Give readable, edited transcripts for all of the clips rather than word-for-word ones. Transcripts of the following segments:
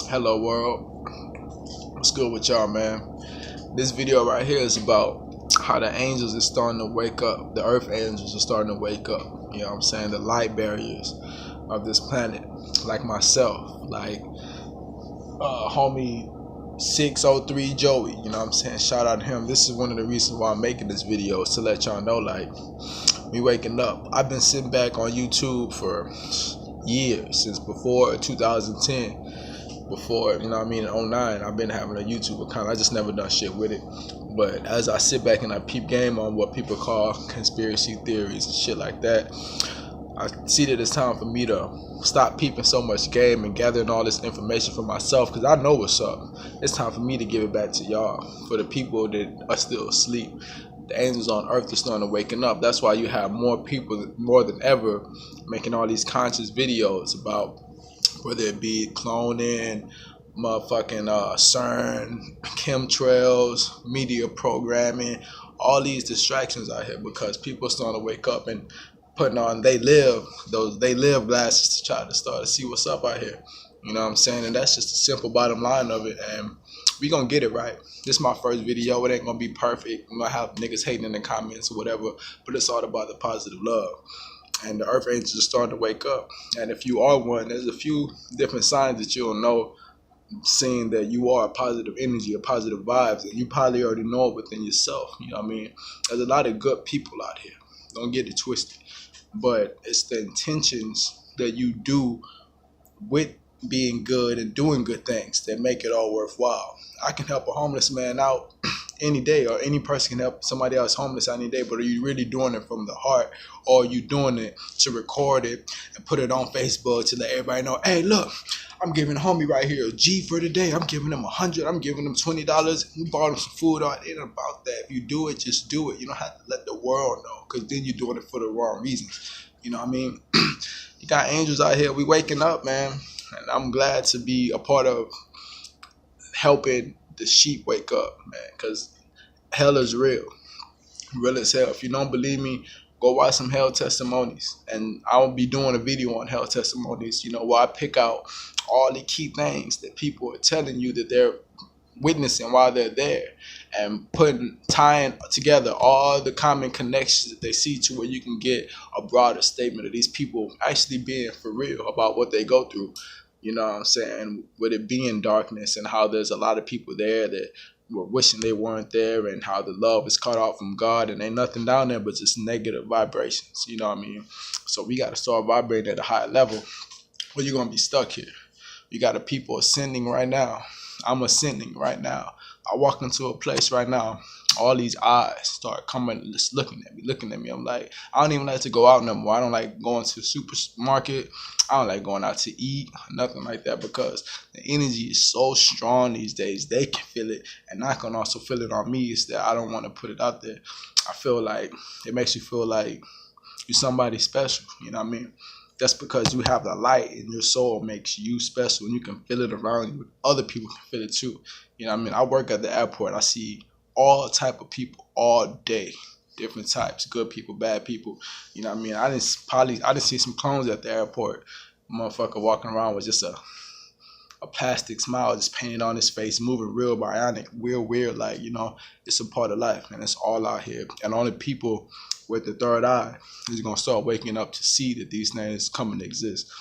Hello world, what's good with y'all, man? This video right here is about how the angels are starting to wake up. The earth angels are starting to wake up. You know what I'm saying? The light barriers of this planet, like myself, like homie 603 Joey. You know what I'm saying? Shout out to him. This is one of the reasons why I'm making this video, is to let y'all know, like, me waking up. I've been sitting back on YouTube for years, since before 2010. Before, you know what I mean, in 09, I've been having a YouTube account. I just never done shit with it. But as I sit back and I peep game on what people call conspiracy theories and shit like that, I see that it's time for me to stop peeping so much game and gathering all this information for myself, because I know what's up. It's time for me to give it back to y'all, for the people that are still asleep. The angels on earth are starting to waking up. That's why you have more people, more than ever, making all these conscious videos about whether it be cloning, motherfucking CERN, chemtrails, media programming, all these distractions out here, because people are starting to wake up and putting on they live glasses to try to start to see what's up out here. You know what I'm saying? And that's just the simple bottom line of it. And we gonna get it right. This is my first video. It ain't gonna be perfect. I'm gonna have niggas hating in the comments or whatever, but it's all about the positive love. And the earth angels are starting to wake up. And if you are one, there's a few different signs that you'll know, seeing that you are a positive energy, a positive vibes, and you probably already know it within yourself. You know what I mean? There's a lot of good people out here. Don't get it twisted. But it's the intentions that you do with being good and doing good things that make it all worthwhile. I can help a homeless man out any day, or any person can help somebody else homeless any day, but are you really doing it from the heart, or are you doing it to record it and put it on Facebook to let everybody know, hey, look, I'm giving homie right here a G for today. I'm giving him $100. I'm giving him $20. You bought him some food. It ain't about that. If you do it, just do it. You don't have to let the world know, because then you're doing it for the wrong reasons. You know what I mean? You got angels out here. We waking up, man. And I'm glad to be a part of helping the sheep wake up, man, because hell is real. Real as hell. If you don't believe me, go watch some hell testimonies. And I'll be doing a video on hell testimonies, you know, where I pick out all the key things that people are telling you that they're witnessing while they're there, and tying together all the common connections that they see, to where you can get a broader statement of these people actually being for real about what they go through. You know what I'm saying? With it being darkness, and how there's a lot of people there that were wishing they weren't there, and how the love is cut off from God, and ain't nothing down there but just negative vibrations. You know what I mean? So we got to start vibrating at a higher level, or you're going to be stuck here. You got people ascending right now. I'm ascending right now. I walk into a place right now, all these eyes start coming, just looking at me. I'm like, I don't even like to go out no more. I don't like going to the supermarket. I don't like going out to eat, nothing like that, because the energy is so strong these days. They can feel it, and I can also feel it on me. Is that I don't want to put it out there. I feel like it makes you feel like you're somebody special. You know what I mean? That's because you have the light, and your soul makes you special, and you can feel it around you. Other people can feel it too. You know what I mean? I work at the airport. I see all type of people all day, different types, good people, bad people. You know what I mean? I didn't see some clones at the airport. Motherfucker walking around with just a plastic smile just painted on his face, moving real bionic, real weird. Like, you know, it's a part of life, and it's all out here. And only people with the third eye is gonna start waking up to see that these things come and exist.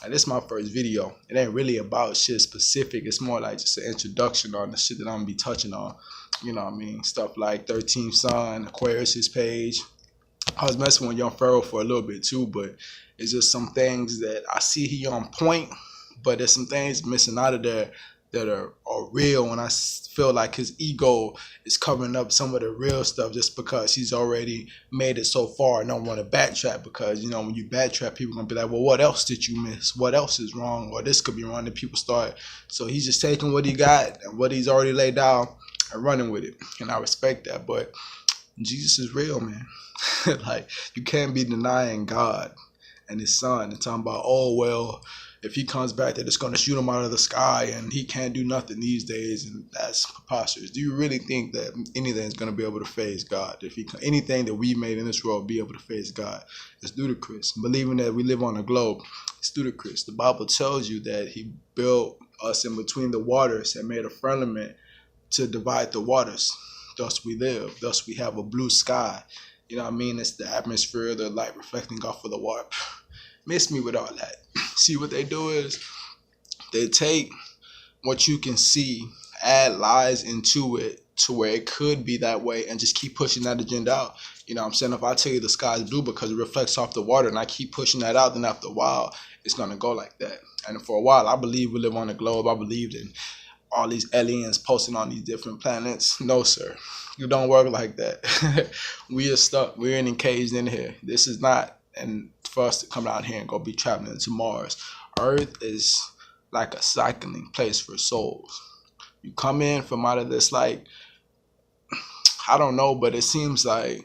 And this is my first video. It ain't really about shit specific. It's more like just an introduction on the shit that I'm gonna be touching on. You know what I mean? Stuff like 13th Son, Aquarius's page. I was messing with Young Pharaoh for a little bit too, but it's just some things that I see he on point, but there's some things missing out of there that are real, and I feel like his ego is covering up some of the real stuff just because he's already made it so far and don't want to backtrack, because, you know, when you backtrack, people are going to be like, well, what else did you miss? What else is wrong? Or this could be wrong, and people start. So he's just taking what he got and what he's already laid down and running with it, and I respect that. But Jesus is real, man. Like, you can't be denying God and his son and talking about, oh, well, if he comes back, they're just going to shoot him out of the sky and he can't do nothing these days, and that's preposterous. Do you really think that anything is going to be able to phase God? If anything that we made in this world be able to phase God, it's ludicrous. Believing that we live on a globe, it's ludicrous. The Bible tells you that he built us in between the waters and made a firmament to divide the waters. Thus we live. Thus we have a blue sky. You know what I mean? It's the atmosphere, the light reflecting off of the water. Miss me with all that. See what they do is they take what you can see, add lies into it to where it could be that way, and just keep pushing that agenda out. You know what I'm saying? If I tell you the sky is blue because it reflects off the water and I keep pushing that out, then after a while, it's going to go like that. And for a while, I believe we live on a globe. I believed in all these aliens posting on these different planets. No, sir. You don't work like that. We are stuck. We're encaged in here. This is not, and for us to come down here and go be traveling to Mars. Earth is like a cycling place for souls. You come in from out of this, like, I don't know, but it seems like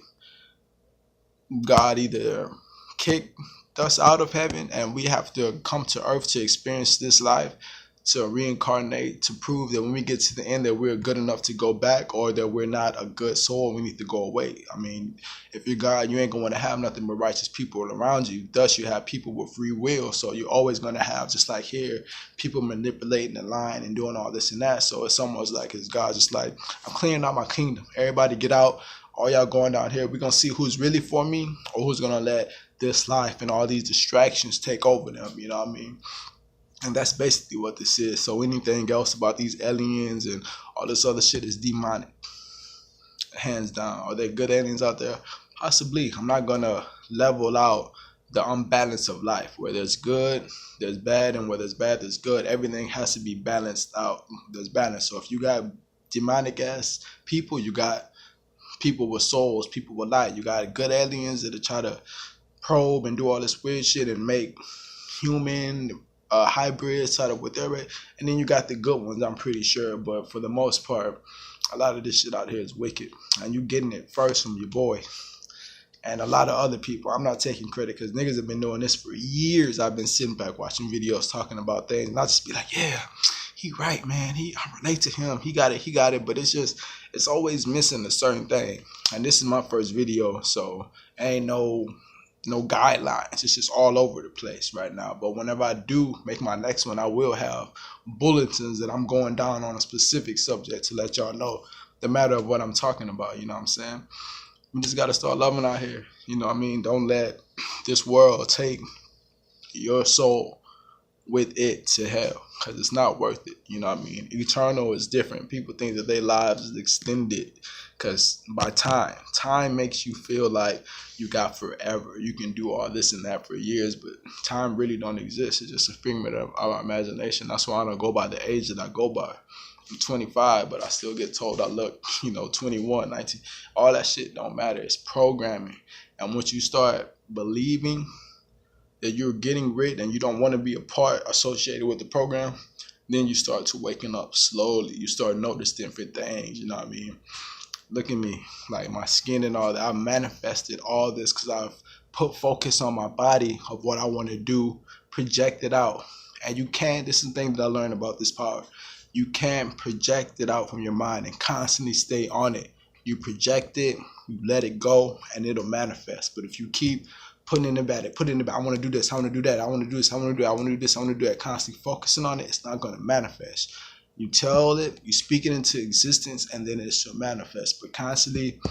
God either kicked us out of heaven and we have to come to earth to experience this life, to reincarnate, to prove that when we get to the end that we're good enough to go back, or that we're not a good soul, we need to go away. I mean, if you're God, you ain't going to have nothing but righteous people around you. Thus, you have people with free will. So you're always going to have, just like here, people manipulating the line and doing all this and that. So it's almost like it's God just like, I'm clearing out my kingdom. Everybody get out. All y'all going down here. We're going to see who's really for me or who's going to let this life and all these distractions take over them. You know what I mean? And that's basically what this is. So anything else about these aliens and all this other shit is demonic. Hands down. Are there good aliens out there? Possibly. I'm not going to level out the unbalance of life. Where there's good, there's bad, and where there's bad, there's good. Everything has to be balanced out. There's balance. So if you got demonic ass people, you got people with souls, people with light. You got good aliens that try to probe and do all this weird shit and make human hybrids out of whatever, and then you got the good ones, I'm pretty sure. But for the most part, a lot of this shit out here is wicked, and you getting it first from your boy and a lot of other people. I'm not taking credit because niggas have been doing this for years. I've been sitting back watching videos talking about things, and I just be like, yeah, he right, man. I relate to him. He got it. But it's always missing a certain thing. And this is my first video, so ain't no guidelines. It's just all over the place right now. But whenever I do make my next one, I will have bulletins that I'm going down on a specific subject to let y'all know the matter of what I'm talking about. You know what I'm saying? We just got to start loving out here. You know what I mean? Don't let this world take your soul with it to hell, because it's not worth it. You know what I mean? Eternal is different. People think that their lives is extended because by time makes you feel like you got forever. You can do all this and that for years, but time really don't exist. It's just a figment of our imagination. That's why I don't go by the age that I go by. I'm 25, but I still get told I look, 21, 19. All that shit don't matter. It's programming. And once you start believing that you're getting rid and you don't want to be a part associated with the program, then you start to waking up slowly. You start noticing different things, you know what I mean? Look at me, like my skin and all that. I manifested all this because I've put focus on my body of what I want to do, project it out. And you can't, this is the thing that I learned about this power. You can't project it out from your mind and constantly stay on it. You project it, you let it go, and it'll manifest. But if you keep putting in the back, I want to do this, I want to do that, I want to do this, I want to do that, I want to do this, I want to do that, constantly focusing on it, it's not going to manifest. You tell it, you speak it into existence, and then it shall manifest. But constantly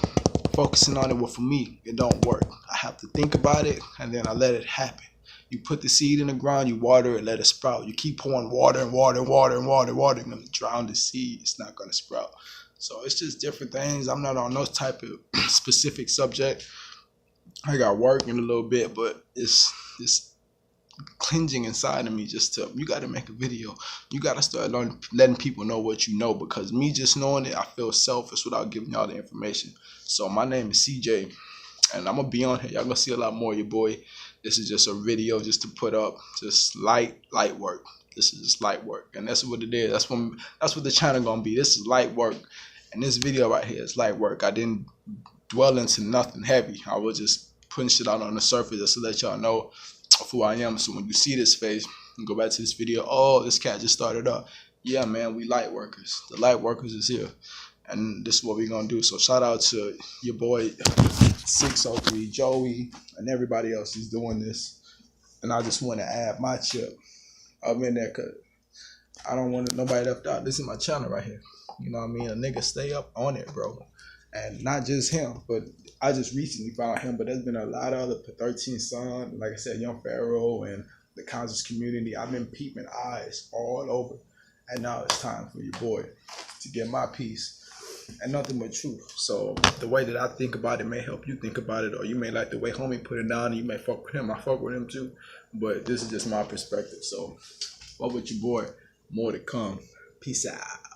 focusing on it, well, for me, it don't work. I have to think about it, and then I let it happen. You put the seed in the ground, you water it, let it sprout. You keep pouring water and water and water and water and water, you're going to drown the seed. It's not going to sprout. So it's just different things. I'm not on no type of specific subject. I got work in a little bit, but it's cleansing inside of me just to, you got to make a video. You got to start letting people know what you know, because me just knowing it, I feel selfish without giving y'all the information. So my name is CJ, and I'm going to be on here. Y'all going to see a lot more of your boy. This is just a video just to put up, just light work. This is just light work, and that's what it is. That's what the channel going to be. This is light work, and this video right here is light work. I didn't dwell into nothing heavy. I was just putting shit out on the surface just to let y'all know of who I am. So when you see this face and go back to this video, oh, this cat just started up. Yeah, man, we light workers. The light workers is here, and this is what we're gonna do. So shout out to your boy 603 Joey and everybody else who's doing this. And I just want to add my chip up in there, cause I don't want nobody left out. This is my channel right here. You know what I mean? A nigga stay up on it, bro. And not just him, but I just recently found him, but there's been a lot of other 13 Son, like I said, Young Pharaoh and the conscious community. I've been peeping eyes all over. And now it's time for your boy to get my piece and nothing but truth. So the way that I think about it may help you think about it, or you may like the way homie put it down and you may fuck with him. I fuck with him too. But this is just my perspective. So what with your boy? More to come. Peace out.